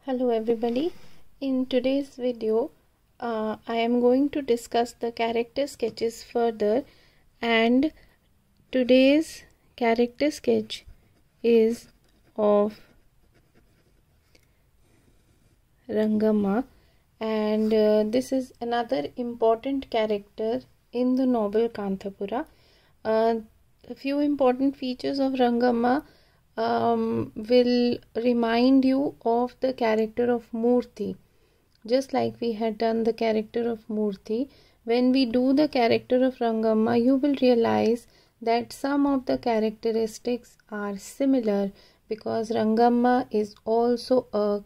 Hello everybody. In today's video I am going to discuss the character sketches further, and today's character sketch is of Rangamma, and this is another important character in the novel Kanthapura. A few important features of Rangamma will remind you of the character of Murthy. Just like we had done the character of Murthy, when we do the character of Rangamma, you will realize that some of the characteristics are similar, because Rangamma is also a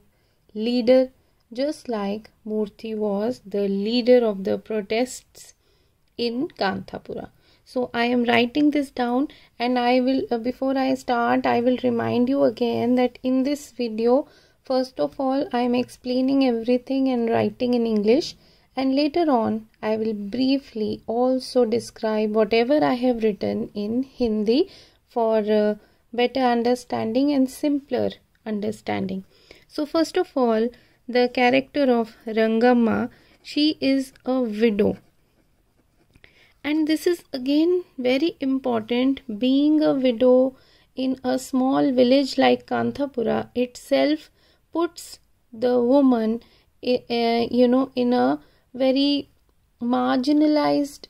leader, just like Murthy was the leader of the protests in Kanthapura. So I am writing this down, and I will before I start, I will remind you again that in this video, first of all, I am explaining everything and writing in English, and later on I will briefly also describe whatever I have written in Hindi for better understanding and simpler understanding. So first of all, the character of Rangamma, she is a widow. And this is again very important. Being a widow in a small village like Kanthapura itself puts the woman, in a very marginalized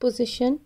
position.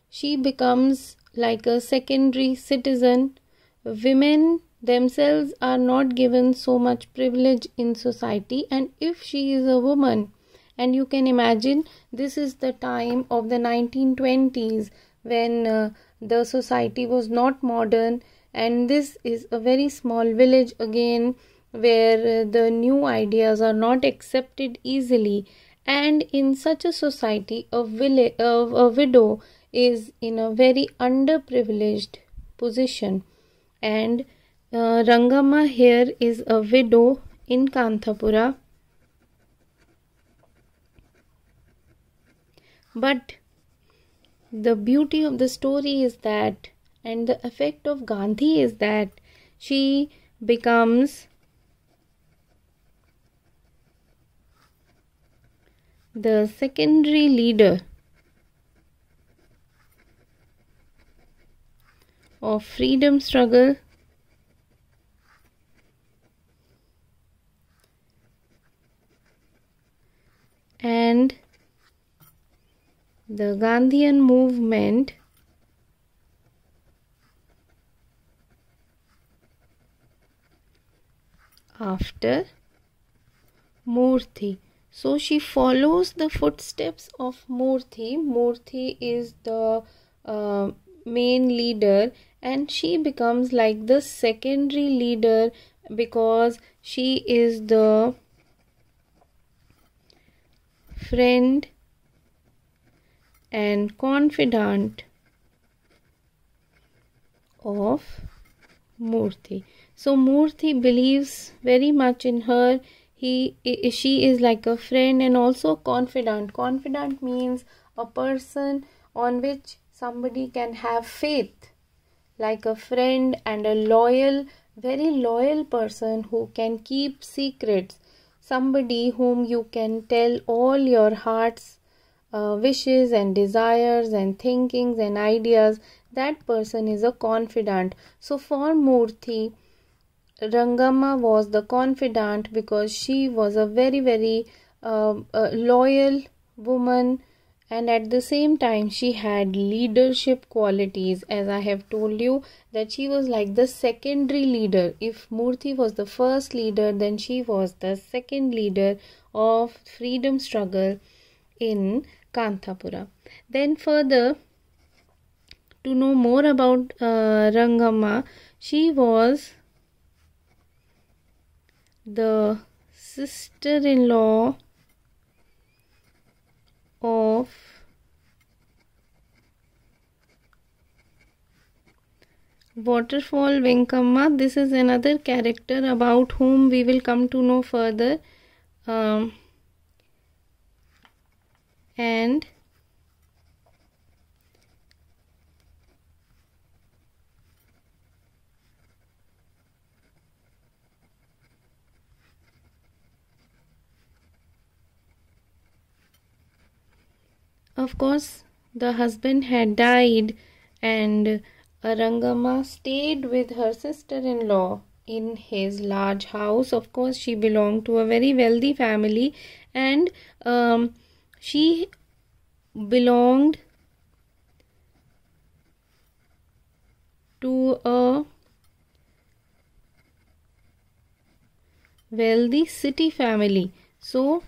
She becomes like a secondary citizen. Women themselves are not given so much privilege in society, and if she is a woman, and you can imagine, this is the time of the 1920s, when the society was not modern, and this is a very small village again, where the new ideas are not accepted easily. And in such a society, a widow is in a very underprivileged position. And Rangamma here is a widow in Kanthapura. But the beauty of the story is that, and the effect of Gandhi is that, she becomes the secondary leader of freedom struggle and the Gandhian movement after Murthy. So she follows the footsteps of Murthy. Murthy is the main leader, and she becomes like the secondary leader, because she is the friend and confidant of Murthy. So Murthy believes very much in her. She is like a friend and also confidant. Confidant means a person on which somebody can have faith, like a friend and a loyal, very loyal person who can keep secrets. Somebody whom you can tell all your heart's wishes and desires and thinkings and ideas. That person is a confidant. So for Murthy, Rangamma was the confidant, because she was a very, very loyal woman, and at the same time she had leadership qualities. As I have told you, that she was like the secondary leader. If Murthy was the first leader, then she was the second leader of freedom struggle in Kanthapura. Then further, to know more about Rangamma, she was the sister-in-law of Waterfall Venkamma. This is another character about whom we will come to know further. And of course, the husband had died, and Rangama stayed with her sister-in-law in his large house. Of course, she belonged to a very wealthy family, and she belonged to a wealthy city family. So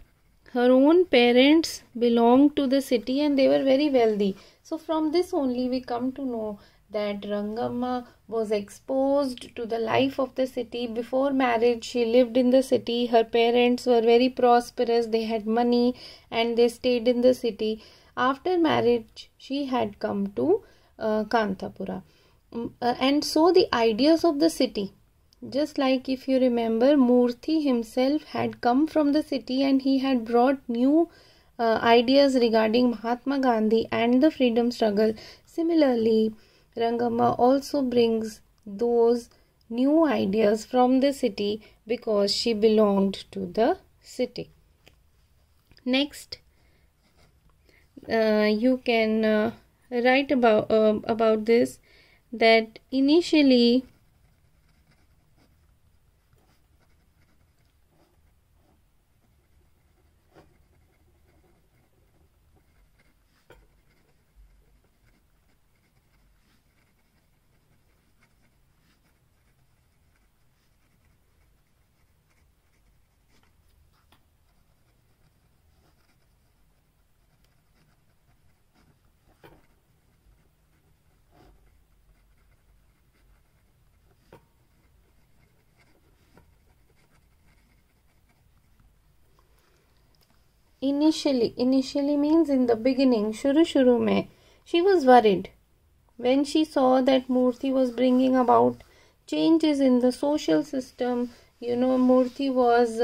her own parents belonged to the city and they were very wealthy. So from this only we come to know that Rangamma was exposed to the life of the city. Before marriage, she lived in the city. Her parents were very prosperous. They had money and they stayed in the city. After marriage, she had come to Kantapura. And so the ideas of the city, just like if you remember, Murthy himself had come from the city and he had brought new ideas regarding Mahatma Gandhi and the freedom struggle. Similarly, Rangamma also brings those new ideas from the city because she belonged to the city. Next, you can write about this, that initially initially means in the beginning, shuru mein, she was worried when she saw that Murthy was bringing about changes in the social system. Murthy was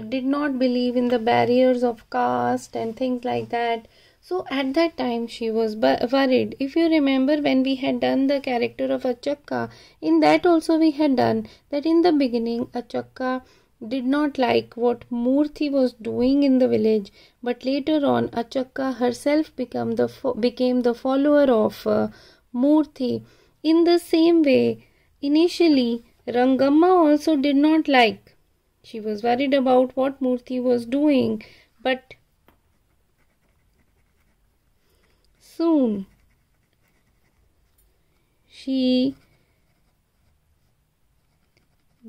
did not believe in the barriers of caste and things like that. So at that time she was worried. If you remember, when we had done the character of Achakka, in that also we had done that in the beginning Achakka did not like what Murthy was doing in the village, but later on Achakka herself became the follower of Murthy. In the same way, initially Rangamma also did not like. She was worried about what Murthy was doing, but soon she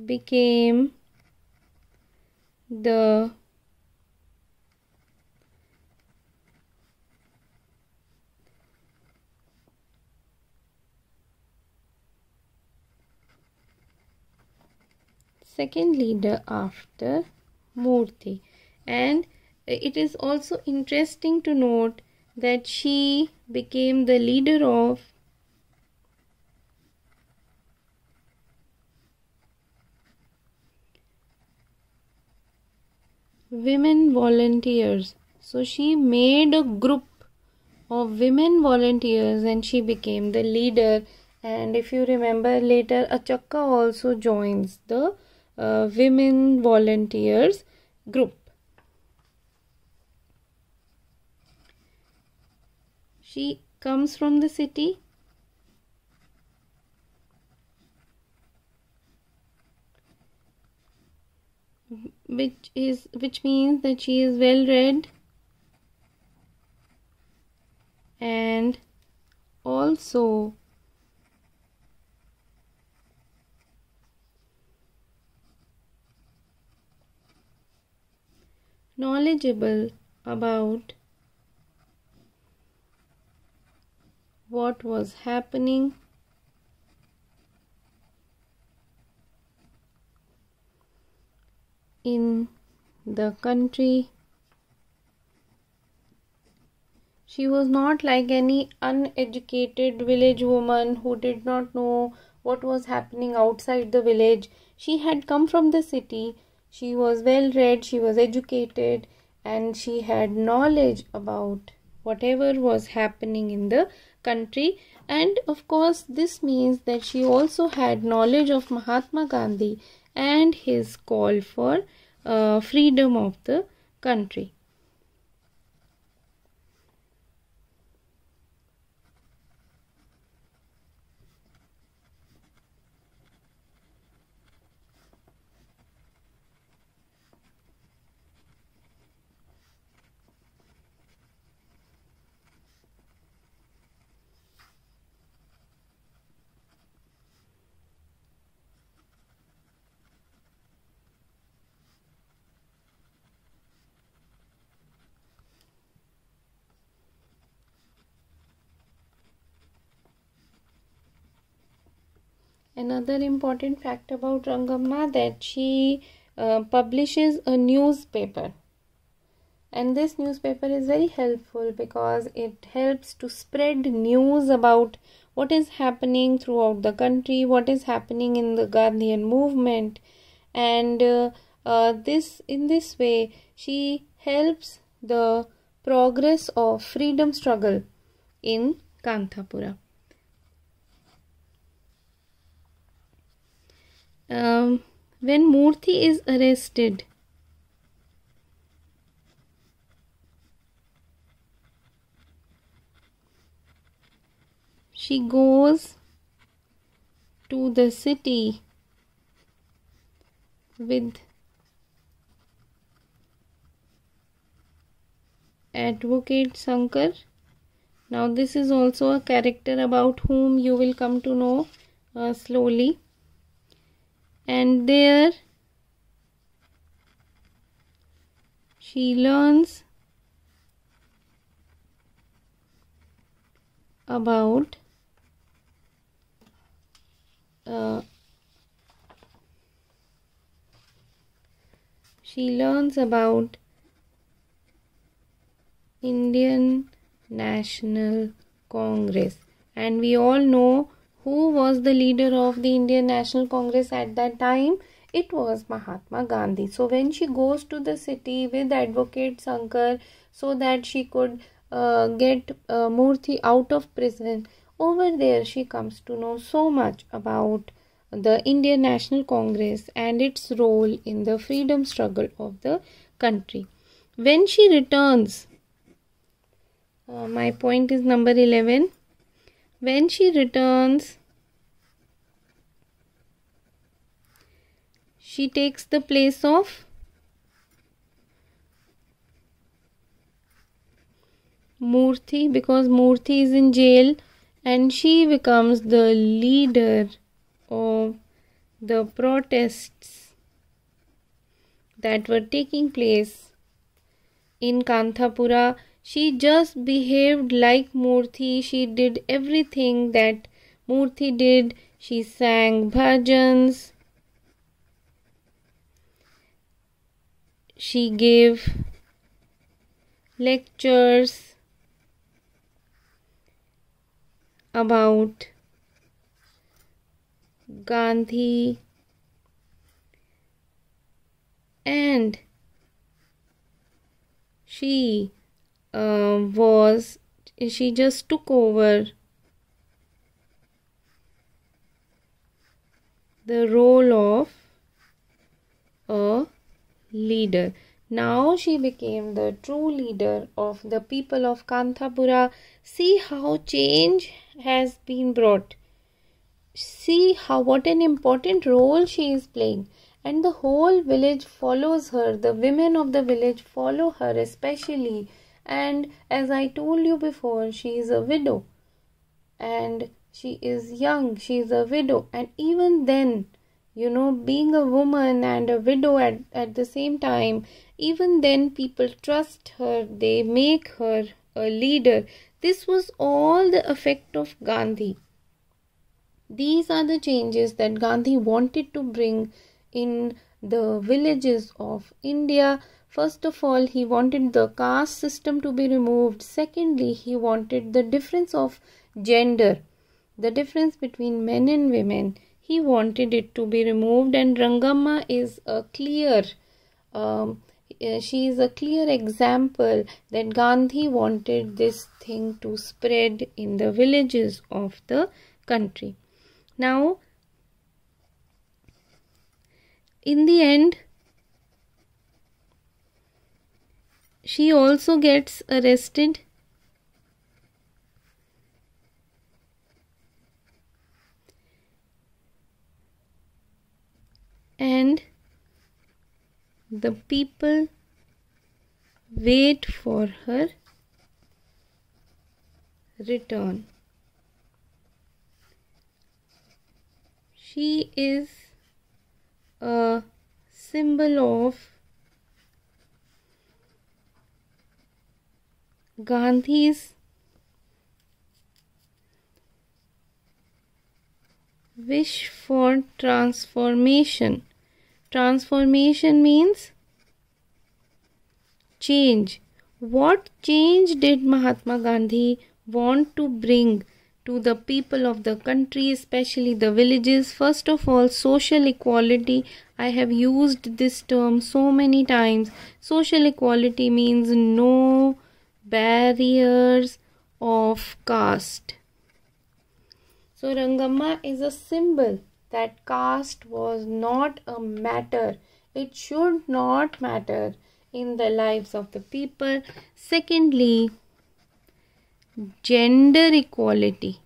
became the second leader after Murthy. And it is also interesting to note that she became the leader of women volunteers. So she made a group of women volunteers and she became the leader. And if you remember, later Achakka also joins the women volunteers group. She comes from the city, which means that she is well read and also knowledgeable about what was happening in the country. She was not like any uneducated village woman who did not know what was happening outside the village. She had come from the city. She was well read, she was educated, and she had knowledge about whatever was happening in the country. And of course, this means that she also had knowledge of Mahatma Gandhi and his call for freedom of the country. Another important fact about Rangamma that she publishes a newspaper, and this newspaper is very helpful because it helps to spread news about what is happening throughout the country, what is happening in the Gandhian movement, and in this way she helps the progress of freedom struggle in Kantapura. When Murthy is arrested, she goes to the city with Advocate Sankar. Now this is also a character about whom you will come to know slowly. And there she learns about Indian National Congress, and we all know who was the leader of the Indian National Congress at that time. It was Mahatma Gandhi. So when she goes to the city with Advocate Sankar so that she could get Murthy out of prison, over there she comes to know so much about the Indian National Congress and its role in the freedom struggle of the country. When she returns, my point is number 11. When she returns, she takes the place of Murthy because Murthy is in jail, and she becomes the leader of the protests that were taking place in Kantapura. She just behaved like Murthy. She did everything that Murthy did. She sang bhajans. She gave lectures about Gandhi, and she just took over the role of a leader. Now she became the true leader of the people of Kantapura. See how change has been brought. See what an important role she is playing, and the whole village follows her. The women of the village follow her especially, and as I told you before, she is a widow and she is young. She is a widow, and even then, being a woman and a widow at the same time, even then people trust her. They make her a leader. This was all the effect of Gandhi. These are the changes that Gandhi wanted to bring in the villages of India. First of all, he wanted the caste system to be removed. Secondly, he wanted the difference of gender, the difference between men and women. He wanted it to be removed, and Rangamma is a clear she is a clear example that Gandhi wanted this thing to spread in the villages of the country. Now, in the end, she also gets arrested, and the people wait for her return. She is a symbol of Gandhi's Wish for transformation. Transformation means change. What change did Mahatma Gandhi want to bring to the people of the country, especially the villages? First of all, social equality. I have used this term so many times. Social equality means no barriers of caste. So Rangamma is a symbol that caste was not a matter. It should not matter in the lives of the people. Secondly, gender equality.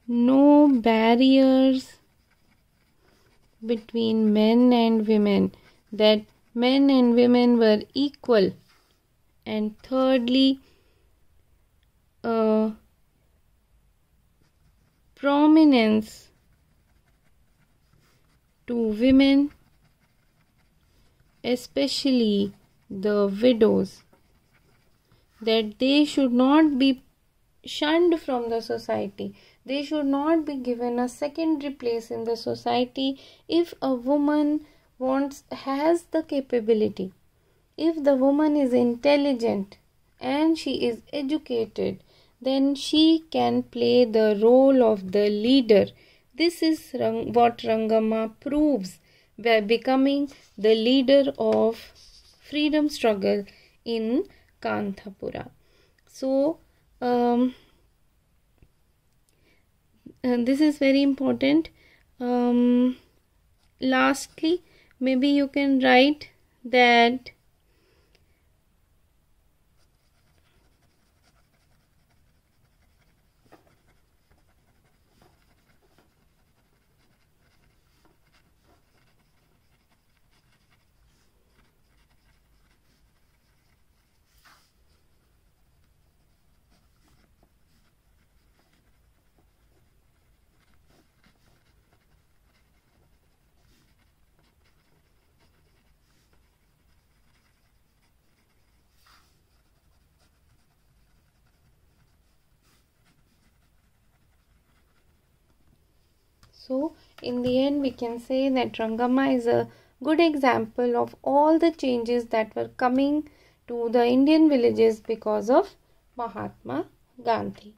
No barriers between men and women, that men and women were equal. And thirdly, prominence to women, especially the widows, that they should not be shunned from the society. They should not be given a secondary place in the society. If a woman has the capability, if the woman is intelligent and she is educated, then she can play the role of the leader. This is what Rangamma proves by becoming the leader of freedom struggle in Kanthapura. So, this is very important. Lastly, maybe you can write that so in the end we can say that Rangamma is a good example of all the changes that were coming to the Indian villages because of Mahatma Gandhi.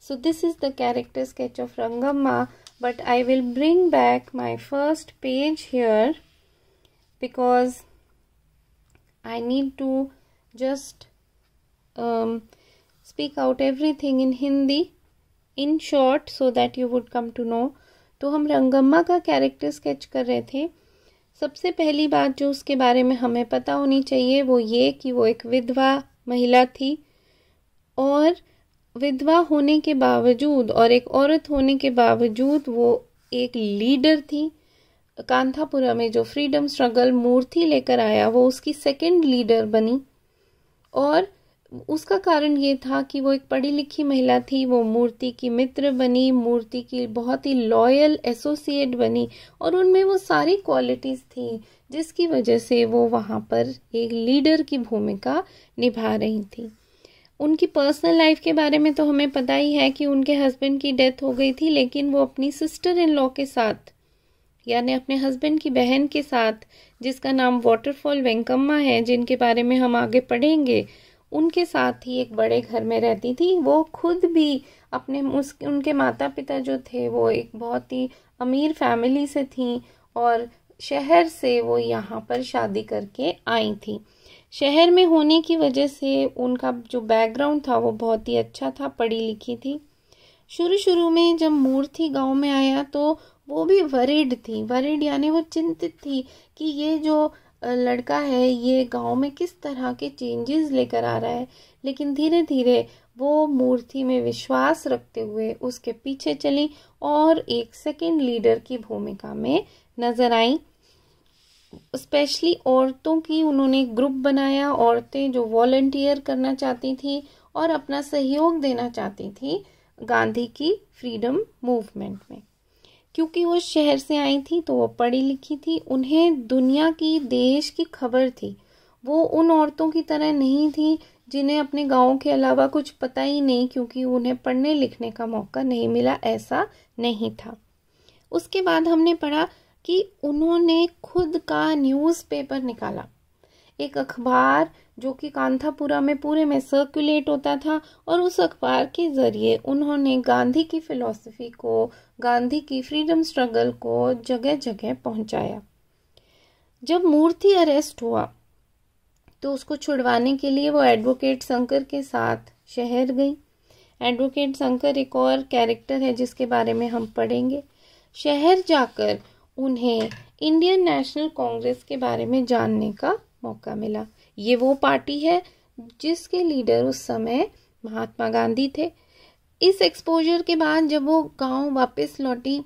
So this is the character sketch of Rangamma, but I will bring back my first page here because I need to just speak out everything in Hindi in short so that you would come to know. तो हम रंगम्मा का character sketch कर रहे थे. सबसे पहली बात जो उसके बारे में हमें पता होनी चाहिए वो ये कि वो एक विधवा महिला थी और विधवा होने के बावजूद और एक औरत होने के बावजूद वो एक लीडर थी. कांथापुरा में जो फ्रीडम स्ट्रगल मूर्ति लेकर आया वो उसकी सेकंड लीडर बनी और उसका कारण ये था कि वो एक पढ़ी लिखी महिला थी. वो मूर्ति की मित्र बनी, मूर्ति की बहुत ही लॉयल एसोसिएट बनी और उनमें वो सारी क्वालिटीज़ थी जिसकी वजह से वो वहाँ पर एक लीडर की भूमिका निभा रही थी. उनकी पर्सनल लाइफ के बारे में तो हमें पता ही है कि उनके हस्बैंड की डेथ हो गई थी, लेकिन वो अपनी सिस्टर इन लॉ के साथ यानी अपने हस्बैंड की बहन के साथ, जिसका नाम वाटरफॉल वेंकम्मा है, जिनके बारे में हम आगे पढ़ेंगे, उनके साथ ही एक बड़े घर में रहती थी. वो खुद भी उनके माता पिता जो थे वो एक बहुत ही अमीर फैमिली से थी और शहर से वो यहाँ पर शादी करके आई थी. शहर में होने की वजह से उनका जो बैकग्राउंड था वो बहुत ही अच्छा था, पढ़ी लिखी थी. शुरू में जब मूर्ति गांव में आया तो वो भी वरीड थी. वरीड यानी वो चिंतित थी कि ये जो लड़का है ये गांव में किस तरह के चेंजेस लेकर आ रहा है. लेकिन धीरे धीरे वो मूर्ति में विश्वास रखते हुए उसके पीछे चली और एक सेकंड लीडर की भूमिका में नजर आई. स्पेशली औरतों की उन्होंने एक ग्रुप बनाया, औरतें जो वॉलंटियर करना चाहती थी और अपना सहयोग देना चाहती थी गांधी की फ्रीडम मूवमेंट में. क्योंकि वो शहर से आई थी तो वो पढ़ी लिखी थी, उन्हें दुनिया की देश की खबर थी. वो उन औरतों की तरह नहीं थी जिन्हें अपने गाँव के अलावा कुछ पता ही नहीं, क्योंकि उन्हें पढ़ने लिखने का मौका नहीं मिला, ऐसा नहीं था। उसके बाद हमने पढ़ा कि उन्होंने खुद का न्यूज़पेपर निकाला, एक अखबार जो कि कांथापुरा में पूरे में सर्कुलेट होता था, और उस अखबार के ज़रिए उन्होंने गांधी की फ़िलॉसफी को, गांधी की फ्रीडम स्ट्रगल को जगह जगह पहुंचाया। जब मूर्ति अरेस्ट हुआ तो उसको छुड़वाने के लिए वो एडवोकेट शंकर के साथ शहर गई। एडवोकेट शंकर एक और कैरेक्टर है जिसके बारे में हम पढ़ेंगे। शहर जाकर उन्हें इंडियन नेशनल कांग्रेस के बारे में जानने का मौका मिला। ये वो पार्टी है जिसके लीडर उस समय महात्मा गांधी थे। इस एक्सपोजर के बाद जब वो गांव वापस लौटी,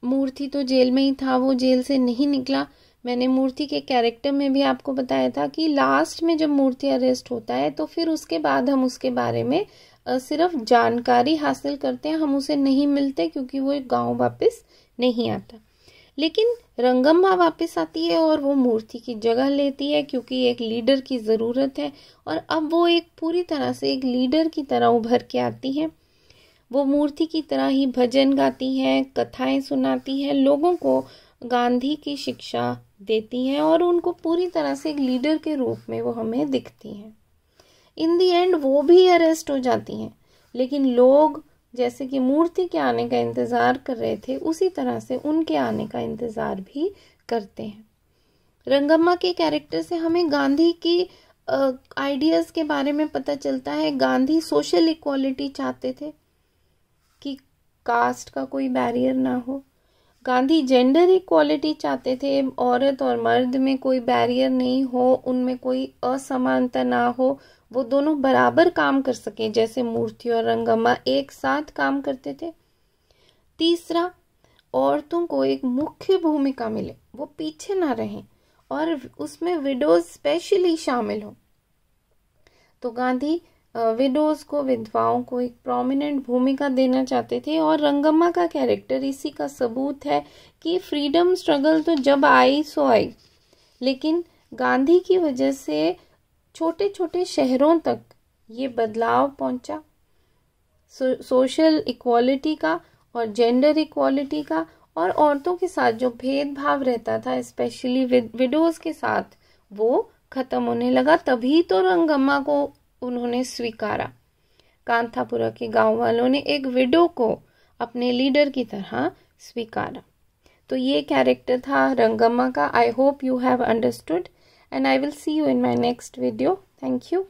मूर्ति तो जेल में ही था, वो जेल से नहीं निकला। मैंने मूर्ति के कैरेक्टर में भी आपको बताया था कि लास्ट में जब मूर्ति अरेस्ट होता है तो फिर उसके बाद हम उसके बारे में सिर्फ जानकारी हासिल करते हैं, हम उसे नहीं मिलते क्योंकि वो गांव वापस नहीं आता। लेकिन रंगम्मा वापस आती है और वो मूर्ति की जगह लेती है क्योंकि एक लीडर की ज़रूरत है, और अब वो एक पूरी तरह से एक लीडर की तरह उभर के आती हैं। वो मूर्ति की तरह ही भजन गाती हैं, कथाएं सुनाती हैं, लोगों को गांधी की शिक्षा देती हैं, और उनको पूरी तरह से एक लीडर के रूप में वो हमें दिखती हैं। इन दी एंड वो भी अरेस्ट हो जाती हैं, लेकिन लोग जैसे कि मूर्ति के आने का इंतज़ार कर रहे थे, उसी तरह से उनके आने का इंतज़ार भी करते हैं। रंगम्मा के कैरेक्टर से हमें गांधी की आइडियाज़ के बारे में पता चलता है। गांधी सोशल इक्वालिटी चाहते थे कि कास्ट का कोई बैरियर ना हो। गांधी जेंडर इक्वालिटी चाहते थे, औरत और मर्द में कोई बैरियर नहीं हो, उनमें कोई असमानता ना हो, वो दोनों बराबर काम कर सके, जैसे मूर्ति और रंगम्मा एक साथ काम करते थे। तीसरा, औरतों को एक मुख्य भूमिका मिले, वो पीछे ना रहें और उसमें विडोज स्पेशली शामिल हो। तो गांधी विडोज को, विधवाओं को एक प्रोमिनेंट भूमिका देना चाहते थे, और रंगम्मा का कैरेक्टर इसी का सबूत है कि फ्रीडम स्ट्रगल तो जब आई सो आई, लेकिन गांधी की वजह से छोटे छोटे शहरों तक ये बदलाव पहुंचा, सोशल इक्वालिटी का और जेंडर इक्वालिटी का, और औरतों के साथ जो भेदभाव रहता था स्पेशली विडोज के साथ, वो खत्म होने लगा। तभी तो रंगम्मा को उन्होंने स्वीकारा। कांथापुरा के गांव वालों ने एक विडो को अपने लीडर की तरह स्वीकारा। तो ये कैरेक्टर था रंगम्मा का। I hope you have understood and I will see you in my next video. Thank you.